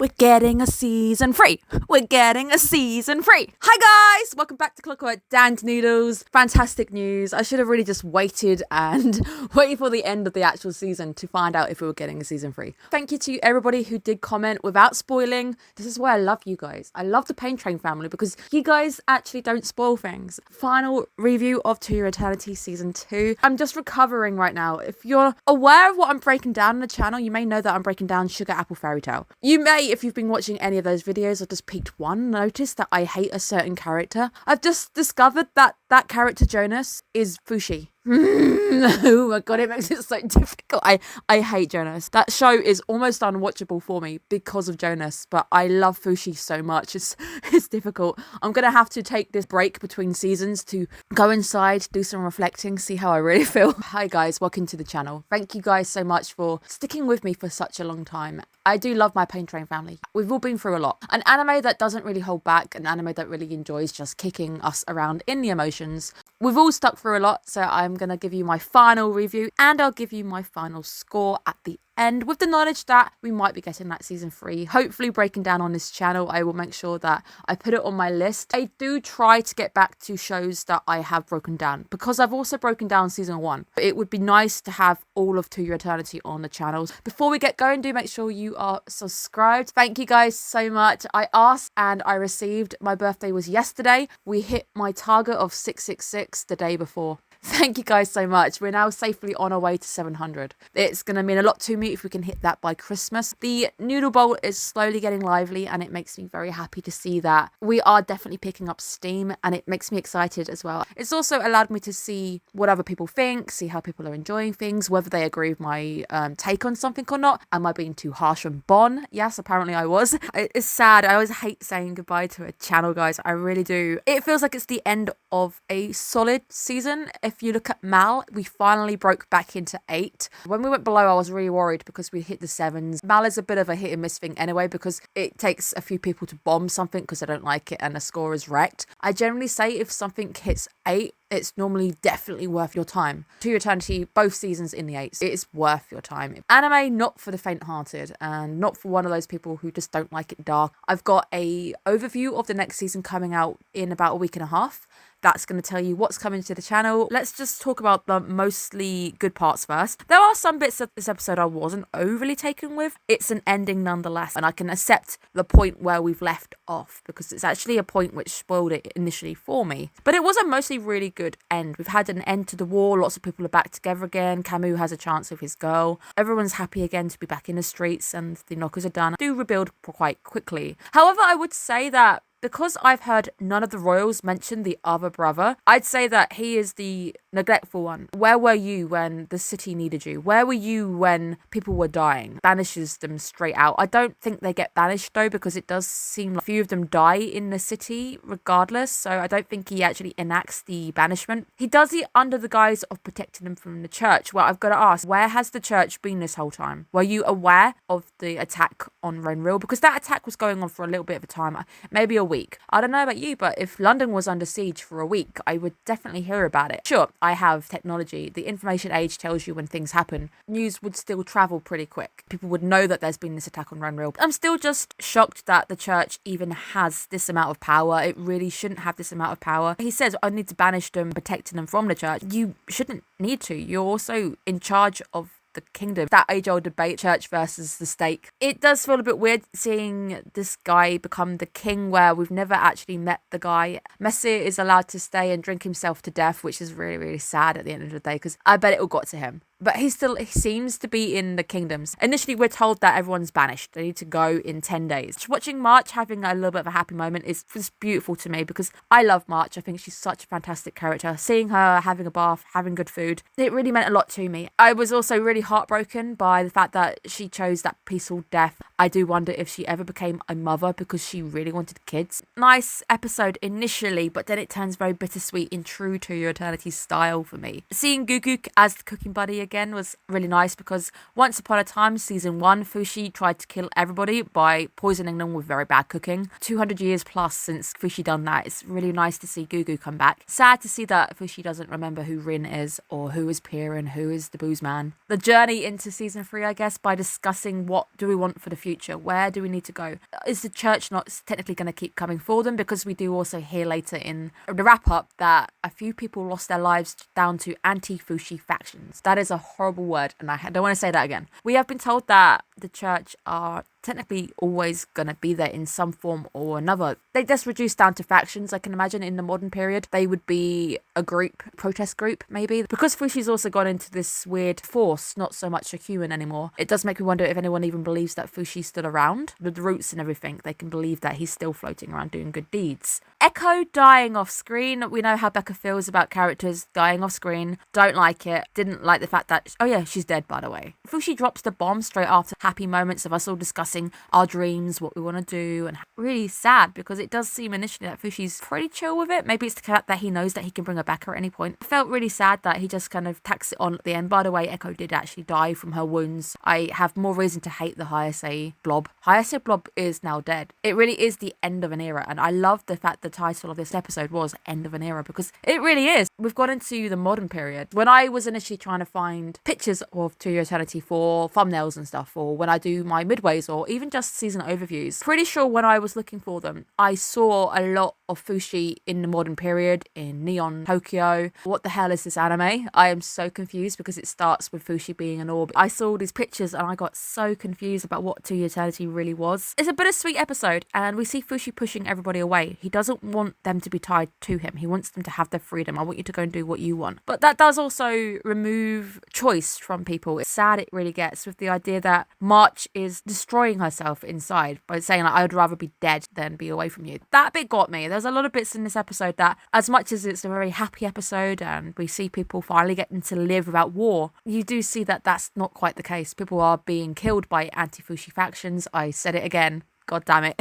We're getting a season 3. We're getting a season 3. Hi guys, welcome back to Clockwork Dan's Noodles. Fantastic news. I should have really just waited and waited for the end of the actual season to find out if we were getting a season 3. Thank you to everybody who did comment without spoiling. This is why I love you guys. I love the Pain Train family because you guys actually don't spoil things. Final review of To Your Eternity season 2. I'm just recovering right now. If you're aware of what I'm breaking down on the channel, you may know that I'm breaking down Sugar Apple Fairy Tale. You may, if you've been watching any of those videos or just peeked one, notice that I hate a certain character. I've just discovered that that character Jonas is Fushi. Oh my god, it makes it so difficult. I hate Jonas. That show is almost unwatchable for me because of Jonas, but I love Fushi so much. It's difficult. I'm gonna have to take this break between seasons to go inside, do some reflecting, see how I really feel. Hi guys, welcome to the channel. Thank you guys so much for sticking with me for such a long time. I do love my Pain Train family. We've all been through a lot. An anime that doesn't really hold back, an anime that really enjoys just kicking us around in the emotions. We've all stuck through a lot, so I'm going to give you my final review and I'll give you my final score at the end with the knowledge that we might be getting that season 3. Hopefully breaking down on this channel. I will make sure that I put it on my list. I do try to get back to shows that I have broken down because I've also broken down season 1. It would be nice to have all of To Your Eternity on the channels. Before we get going, do make sure you are subscribed. Thank you guys so much. I asked and I received. My birthday was yesterday. We hit my target of 666 the day before. Thank you guys so much. We're now safely on our way to 700. It's going to mean a lot to me if we can hit that by Christmas. The Noodle Bowl is slowly getting lively and it makes me very happy to see that we are definitely picking up steam and it makes me excited as well. It's also allowed me to see what other people think, see how people are enjoying things, whether they agree with my take on something or not. Am I being too harsh on Bon? Yes, apparently I was. It's sad. I always hate saying goodbye to a channel, guys. I really do. It feels like it's the end of a solid season. If you look at Mal, we finally broke back into 8. When we went below, I was really worried because we hit the 7s. Mal is a bit of a hit and miss thing anyway because it takes a few people to bomb something because they don't like it and the score is wrecked. I generally say if something hits 8, it's normally definitely worth your time. To Your Eternity, both seasons in the 8s, it is worth your time. Anime, not for the faint-hearted and not for one of those people who just don't like it dark. I've got a overview of the next season coming out in about a week and a half. That's going to tell you what's coming to the channel. Let's just talk about the mostly good parts first. There are some bits of this episode I wasn't overly taken with. It's an ending nonetheless, and I can accept the point where we've left off because it's actually a point which spoiled it initially for me. But it was a mostly really good end. We've had an end to the war. Lots of people are back together again. Camus has a chance with his girl. Everyone's happy again to be back in the streets and the knockers are done. Do rebuild quite quickly. However, I would say that because I've heard none of the royals mention the other brother, I'd say that he is the neglectful one. Where were you when the city needed you? Where were you when people were dying? Banishes them straight out. I don't think they get banished though because it does seem like a few of them die in the city regardless, so I don't think he actually enacts the banishment. He does it under the guise of protecting them from the church. Well, I've got to ask, where has the church been this whole time? Were you aware of the attack on Renville? Because that attack was going on for a little bit of a time, maybe a week. I don't know about you, but if London was under siege for a week, I would definitely hear about it. Sure, I have technology. The information age tells you when things happen. News would still travel pretty quick. People would know that there's been this attack on Renville. I'm still just shocked that the church even has this amount of power. It really shouldn't have this amount of power. He says, I need to banish them, protecting them from the church. You shouldn't need to. You're also in charge of the kingdom. That age-old debate, church versus the state. It does feel a bit weird seeing this guy become the king where we've never actually met the guy. Messir is allowed to stay and drink himself to death, which is really, really sad at the end of the day because I bet it all got to him. But he seems to be in the kingdoms. Initially, we're told that everyone's banished. They need to go in 10 days. Watching March having a little bit of a happy moment is just beautiful to me because I love March. I think she's such a fantastic character. Seeing her having a bath, having good food, it really meant a lot to me. I was also really heartbroken by the fact that she chose that peaceful death. I do wonder if she ever became a mother because she really wanted kids. Nice episode initially, but then it turns very bittersweet in true To Your Eternity style for me. Seeing Guguk as the cooking buddy again was really nice because once upon a time, season 1, Fushi tried to kill everybody by poisoning them with very bad cooking. 200 years plus since Fushi done that. It's really nice to see Gugu come back. Sad to see that Fushi doesn't remember who Rin is or who is Pier and who is the booze man. The journey into season 3, I guess, by discussing what do we want for the future? Where do we need to go? Is the church not technically going to keep coming for them? Because we do also hear later in the wrap-up that a few people lost their lives down to anti-Fushi factions. That is a horrible word, and I don't want to say that again. We have been told that the church are technically always going to be there in some form or another. They just reduce down to factions. I can imagine in the modern period, they would be a group, protest group, maybe. Because Fushi's also gone into this weird force, not so much a human anymore, it does make me wonder if anyone even believes that Fushi's still around. With the roots and everything, they can believe that he's still floating around doing good deeds. Echo dying off screen. We know how Becca feels about characters dying off screen. Don't like it. Didn't like the fact that, oh yeah, she's dead, by the way. Fushi drops the bomb straight after happy moments of us all discussing our dreams, what we want to do, and really sad because it does seem initially that Fushi's pretty chill with it. Maybe it's the fact that he knows that he can bring her back at any point. It felt really sad that he just kind of tacks it on at the end. By the way, Echo did actually die from her wounds. I have more reason to hate the Hayase blob. Hayase blob is now dead. It really is the end of an era, and I love the fact the title of this episode was End of an Era because it really is. We've got into the modern period. When I was initially trying to find pictures of To Your Eternity for thumbnails and stuff, or when I do my midways or even just season overviews, pretty sure when I was looking for them, I saw a lot of Fushi in the modern period in Neon Tokyo. What the hell is this anime? I am so confused because it starts with Fushi being an orb. I saw these pictures and I got so confused about what To Your Eternity really was. It's a bittersweet episode and we see Fushi pushing everybody away. He doesn't want them to be tied to him. He wants them to have their freedom. I want you to go and do what you want. But that does also remove choice from people. It's sad it really gets with the idea that March is destroying herself inside by saying like, I would rather be dead than be away from you. That bit got me. There's a lot of bits in this episode that, as much as it's a very happy episode and we see people finally getting to live without war, you do see that that's not quite the case. People are being killed by anti-Fushi factions. I said it again. God damn it.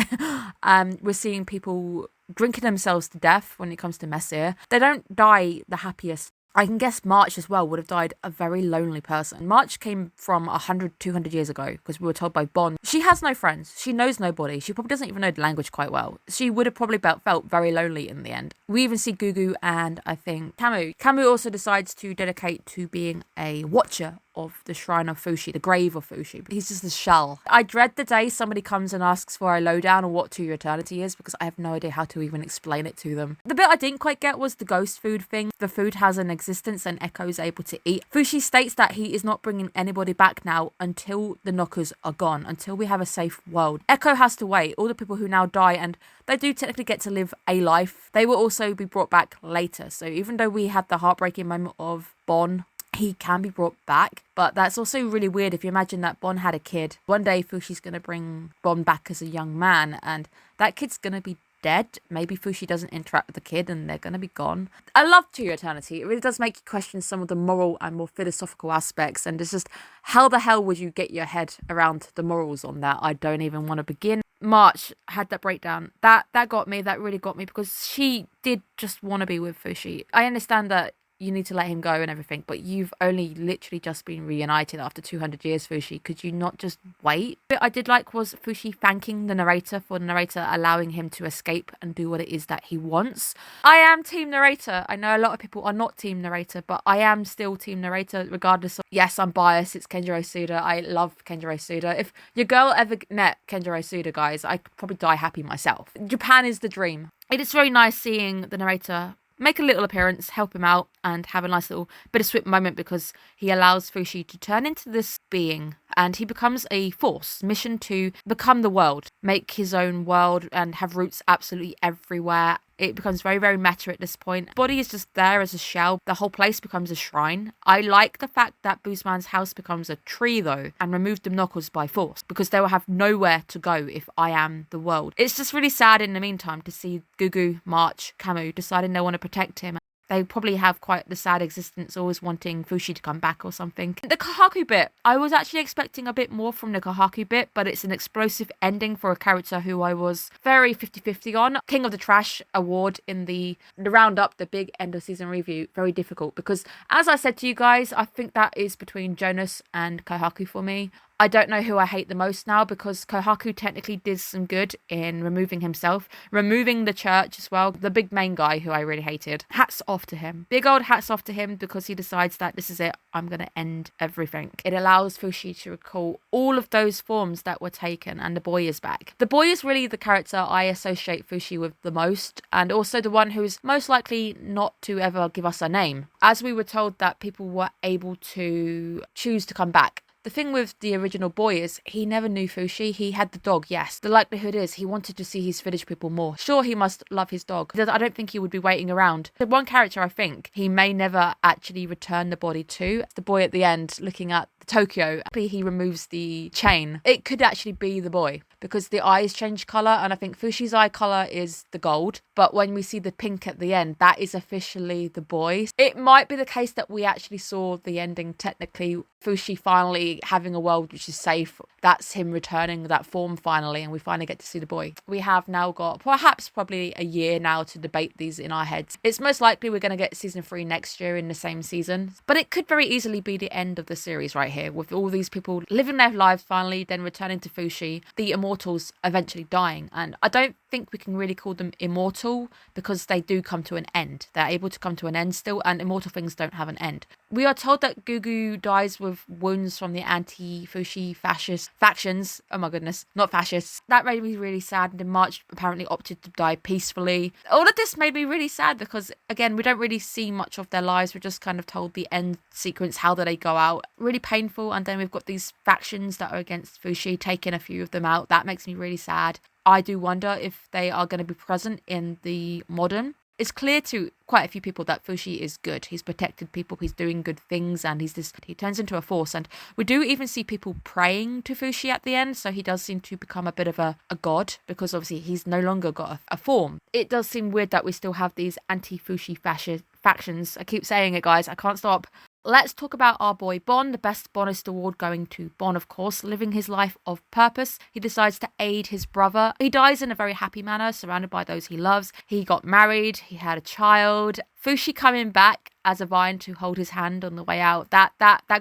We're seeing people drinking themselves to death when it comes to Messier. They don't die the happiest. I can guess March as well would have died a very lonely person. March came from 100, 200 years ago because we were told by Bond. She has no friends. She knows nobody. She probably doesn't even know the language quite well. She would have probably felt very lonely in the end. We even see Gugu and I think Camus. Camus also decides to dedicate to being a watcher of the shrine of Fushi, the grave of Fushi. He's just a shell. I dread the day somebody comes and asks for a lowdown on what To Your Eternity is because I have no idea how to even explain it to them. The bit I didn't quite get was the ghost food thing. The food has an existence and Echo is able to eat. Fushi states that he is not bringing anybody back now until the knockers are gone, until we have a safe world. Echo has to wait. All the people who now die, and they do technically get to live a life, they will also be brought back later. So even though we had the heartbreaking moment of Bon, he can be brought back, but that's also really weird if you imagine that Bon had a kid. One day Fushi's going to bring Bon back as a young man and that kid's going to be dead. Maybe Fushi doesn't interact with the kid and they're going to be gone. I love To Your Eternity. It really does make you question some of the moral and more philosophical aspects, and it's just how the hell would you get your head around the morals on that? I don't even want to begin. March had that breakdown. That got me. That really got me because she did just want to be with Fushi. I understand that you need to let him go and everything, but you've only literally just been reunited after 200 years, Fushi. Could you not just wait? What I did like was Fushi thanking the narrator for the narrator allowing him to escape and do what it is that he wants. I am team narrator. I know a lot of people are not team narrator, but I am still team narrator regardless of, yes, I'm biased. It's Kenjiro Suda. I love Kenjiro Suda. If your girl ever met Kenjiro Suda, guys, I could probably die happy myself. Japan is the dream. It is very nice seeing the narrator make a little appearance, help him out, and have a nice little bittersweet moment because he allows Fushi to turn into this being and he becomes a force. Mission to become the world, make his own world and have roots absolutely everywhere. It becomes very, very meta at this point. Body is just there as a shell. The whole place becomes a shrine. I like the fact that Boozman's house becomes a tree though and remove the knockers by force because they will have nowhere to go if I am the world. It's just really sad in the meantime to see Gugu, March, Camus deciding they want to protect him. they probably have quite the sad existence, always wanting Fushi to come back or something. The Kohaku bit, I was actually expecting a bit more from the Kohaku bit, but it's an explosive ending for a character who I was very 50-50 on. King of the Trash award in the roundup, the big end of season review, very difficult because, as I said to you guys, I think that is between Jonas and Kohaku for me. I don't know who I hate the most now because Kohaku technically did some good in removing himself, removing the church as well. The big main guy who I really hated. Hats off to him. Big old hats off to him because he decides that this is it. I'm going to end everything. It allows Fushi to recall all of those forms that were taken and the boy is back. The boy is really the character I associate Fushi with the most and also the one who's most likely not to ever give us a name. As we were told that people were able to choose to come back. The thing with the original boy is he never knew Fushi. He had the dog, yes. The likelihood is he wanted to see his village people more. Sure, he must love his dog. I don't think he would be waiting around. The one character I think he may never actually return the body to, the boy at the end looking at Tokyo. He removes the chain. It could actually be the boy because the eyes change colour and I think Fushi's eye colour is the gold. But when we see the pink at the end, that is officially the boy. It might be the case that we actually saw the ending technically. Fushi finally having a world which is safe. That's him returning that form finally and we finally get to see the boy. We have now got probably a year now to debate these in our heads. It's most likely we're going to get season 3 next year in the same season. But it could very easily be the end of the series right here with all these people living their lives finally, then returning to Fushi, the immortals eventually dying. And I don't think we can really call them immortal because they do come to an end. They're able to come to an end still and immortal things don't have an end. We are told that Gugu dies with wounds from the anti-Fushi fascist factions. Oh my goodness, not fascists. That made me really sad and in March apparently opted to die peacefully. All of this made me really sad because again, we don't really see much of their lives. We're just kind of told the end sequence, how do they go out. Really painful. And then we've got these factions that are against Fushi, taking a few of them out. That makes me really sad. I do wonder if they are going to be present in the modern. It's clear to quite a few people that Fushi is good. He's protected people, he's doing good things, and he turns into a force. And we do even see people praying to Fushi at the end, so he does seem to become a bit of a god, because obviously he's no longer got a form. It does seem weird that we still have these anti-Fushi factions. I keep saying it, guys, I can't stop. Let's talk about our boy Bon, the Best Bonist award going to Bon, of course, living his life of purpose. He decides to aid his brother. He dies in a very happy manner, surrounded by those he loves. He got married, he had a child. Fushi coming back as a vine to hold his hand on the way out. That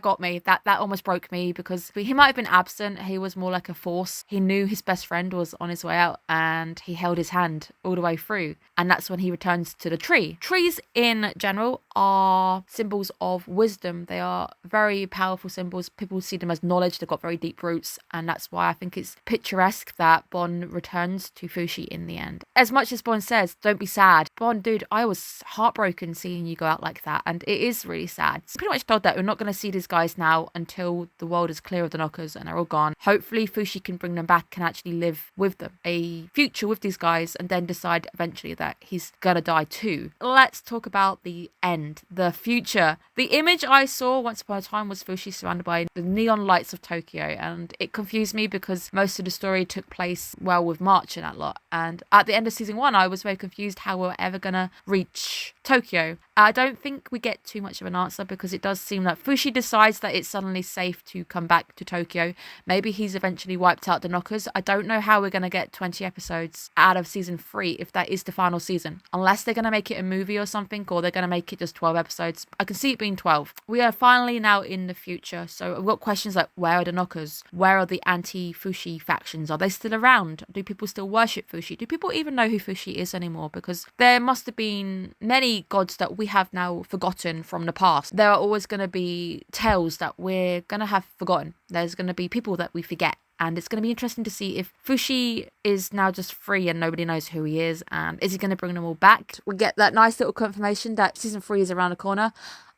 got me. That almost broke me because he might have been absent. He was more like a force. He knew his best friend was on his way out and he held his hand all the way through. And that's when he returns to the tree. Trees in general are symbols of wisdom. They are very powerful symbols. People see them as knowledge. They've got very deep roots. And that's why I think it's picturesque that Bon returns to Fushi in the end. As much as Bon says, don't be sad. Bon, dude, I was heartbroken seeing you go out like that. And it is really sad. It's pretty much told that we're not going to see these guys now until the world is clear of the knockers and they're all gone. Hopefully Fushi can bring them back and actually live with them. A future with these guys and then decide eventually that he's gonna die too. Let's talk about the end. The future. The image I saw once upon a time was Fushi surrounded by the neon lights of Tokyo, and it confused me because most of the story took place, well, with March and that lot. And at the end of season 1, I was very confused how we're ever gonna reach Tokyo. I don't think we get too much of an answer because it does seem that Fushi decides that it's suddenly safe to come back to Tokyo. Maybe he's eventually wiped out the knockers. I don't know how we're going to get 20 episodes out of season 3 if that is the final season. Unless they're going to make it a movie or something, or they're going to make it just 12 episodes. I can see it being 12. We are finally now in the future. So I've got questions like, where are the knockers? Where are the anti-Fushi factions? Are they still around? Do people still worship Fushi? Do people even know who Fushi is anymore? Because there must have been many gods that we have now forgotten from the past. There are always going to be tales that we're going to have forgotten. There's going to be people that we forget. And it's going to be interesting to see if Fushi is now just free and nobody knows who he is. And is he going to bring them all back? We get that nice little confirmation that season 3 is around the corner.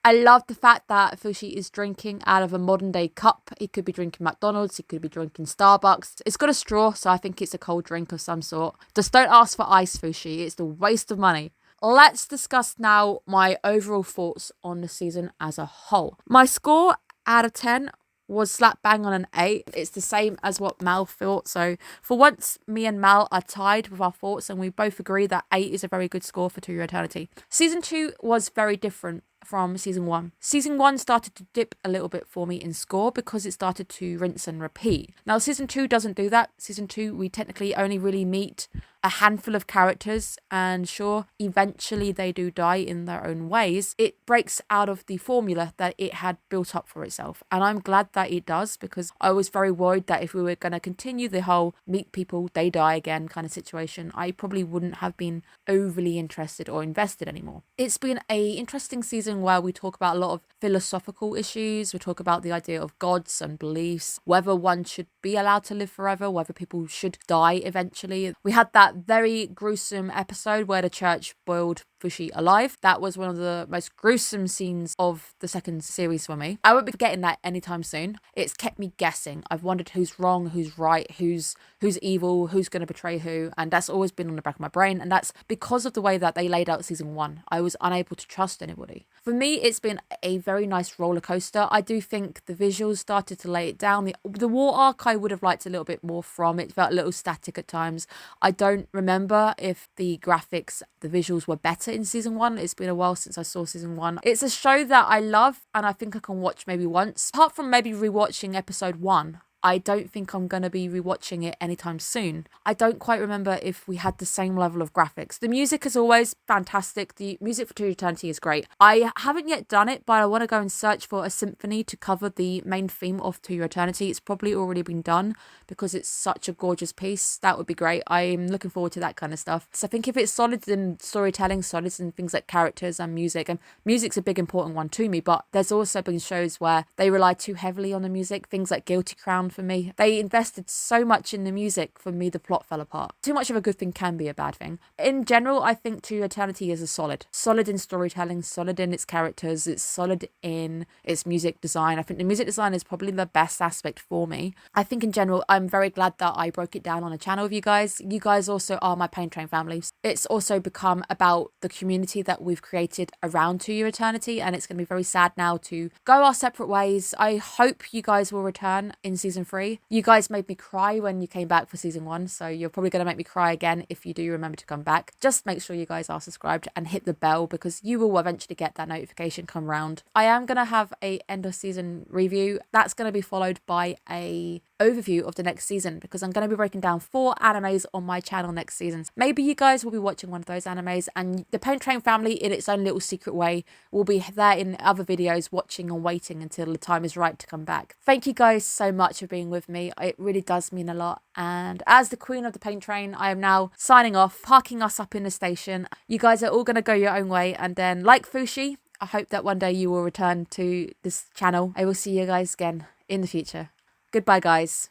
I love the fact that Fushi is drinking out of a modern day cup. He could be drinking McDonald's. He could be drinking Starbucks. It's got a straw, so I think it's a cold drink of some sort. Just don't ask for ice, Fushi. It's the waste of money. Let's discuss now my overall thoughts on the season as a whole. My score out of 10 was slap bang on an 8. It's the same as what Mal thought. So for once, me and Mal are tied with our thoughts, and we both agree that 8 is a very good score for To Your Eternity. Season 2 was very different from season 1. Season 1 started to dip a little bit for me in score because it started to rinse and repeat. Now season 2 doesn't do that. Season 2, we technically only really meet a handful of characters, and sure, eventually they do die in their own ways. It breaks out of the formula that it had built up for itself, and I'm glad that it does, because I was very worried that if we were going to continue the whole meet people, they die again kind of situation, I probably wouldn't have been overly interested or invested anymore. It's been a interesting season where we talk about a lot of philosophical issues. We talk about the idea of gods and beliefs, whether one should be allowed to live forever, whether people should die eventually. We had that very gruesome episode where the church boiled Fushi alive. That was one of the most gruesome scenes of the second series for me. I won't be getting that anytime soon. It's kept me guessing. I've wondered who's wrong, who's right, who's evil, who's going to betray who, and that's always been on the back of my brain, and that's because of the way that they laid out season 1. I was unable to trust anybody. For me, it's been a very nice roller coaster. I do think the visuals started to lay it down. The war arc I would have liked a little bit more from. It felt a little static at times. I don't remember if the graphics, the visuals were better in season 1. It's been a while since I saw season 1. It's a show that I love, and I think I can watch maybe once. Apart from maybe rewatching episode 1, I don't think I'm going to be rewatching it anytime soon. I don't quite remember if we had the same level of graphics. The music is always fantastic. The music for To Eternity is great. I haven't yet done it, but I want to go and search for a symphony to cover the main theme of To Your Eternity. It's probably already been done because it's such a gorgeous piece. That would be great. I'm looking forward to that kind of stuff. So I think if it's solid in storytelling, solid in things like characters and music's a big important one to me, but there's also been shows where they rely too heavily on the music, things like Guilty Crown for me. They invested so much in the music, for me the plot fell apart. Too much of a good thing can be a bad thing. In general, I think To Eternity is a solid in storytelling, solid in its characters, it's solid in its music design. I think the music design is probably the best aspect for me. I think in general, I'm very glad that I broke it down on a channel with you guys. You guys also are my Pain Train family. It's also become about the community that we've created around To Your Eternity, and it's going to be very sad now to go our separate ways. I hope you guys will return in season 3. You guys made me cry when you came back for season 1, so you're probably going to make me cry again if you do remember to come back. Just make sure you guys are subscribed and hit the bell, because you will eventually get that notification come round. I am going to have a end of season review. That's going to be followed by a overview of the next season, because I'm going to be breaking down 4 animes on my channel next season. Maybe you guys will be watching one of those animes, and the Pain Train family, in its own little secret way, will be there in other videos watching and waiting until the time is right to come back. Thank you guys so much for being with me. It really does mean a lot, and as the queen of the Pain Train, I am now signing off, parking us up in the station. You guys are all going to go your own way, and then like Fushi, I hope that one day you will return to this channel. I will see you guys again in the future. Goodbye, guys.